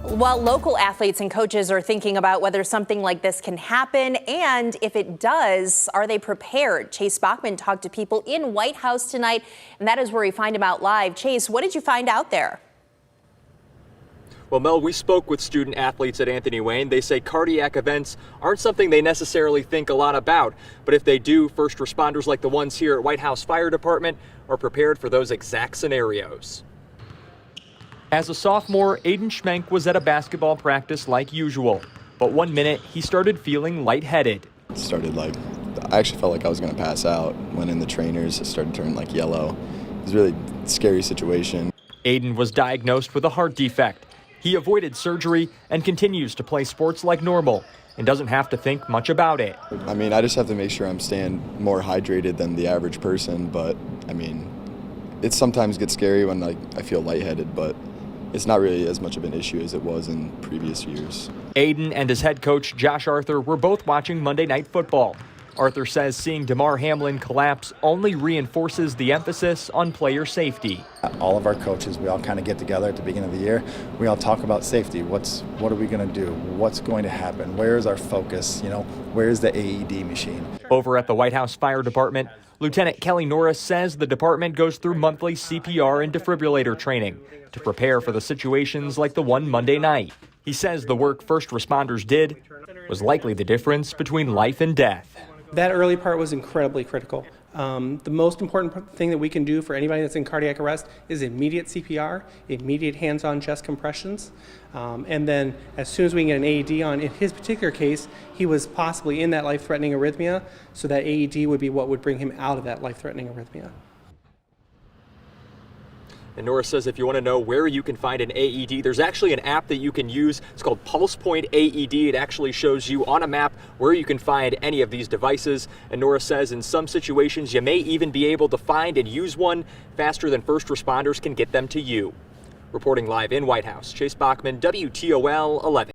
While local athletes and coaches are thinking about whether something like this can happen, and if it does, are they prepared? Chase Bachman talked to people in White House tonight, and that is where we find him out live. Chase, what did you find out there? Well, Mel, we spoke with student athletes at Anthony Wayne. They say cardiac events aren't something they necessarily think a lot about, but if they do, first responders like the ones here at White House Fire Department are prepared for those exact scenarios. As a sophomore, Aiden Schmenk was at a basketball practice like usual, but 1 minute he started feeling lightheaded. I actually felt like I was going to pass out when in the trainers it started turning yellow. It was a really scary situation. Aiden was diagnosed with a heart defect. He avoided surgery and continues to play sports like normal and doesn't have to think much about it. I just have to make sure I'm staying more hydrated than the average person, but it sometimes gets scary when I feel lightheaded, but it's not really as much of an issue as it was in previous years. Aiden and his head coach, Josh Arthur, were both watching Monday Night Football. Arthur says seeing Damar Hamlin collapse only reinforces the emphasis on player safety. All of our coaches, we all kind of get together at the beginning of the year. We all talk about safety. What are we going to do? What's going to happen? Where is our focus? Where's the AED machine? Over at the White House Fire Department, Lieutenant Kelly Norris says the department goes through monthly CPR and defibrillator training to prepare for the situations like the one Monday night. He says the work first responders did was likely the difference between life and death. That early part was incredibly critical. The most important thing that we can do for anybody that's in cardiac arrest is immediate CPR, immediate hands-on chest compressions, and then as soon as we can get an AED on, in his particular case, he was possibly in that life-threatening arrhythmia, so that AED would be what would bring him out of that life-threatening arrhythmia. And Norris says if you want to know where you can find an AED, there's actually an app that you can use. It's called Pulse Point AED. It actually shows you on a map where you can find any of these devices. And Norris says in some situations, you may even be able to find and use one faster than first responders can get them to you. Reporting live in White House, Chase Bachman, WTOL 11.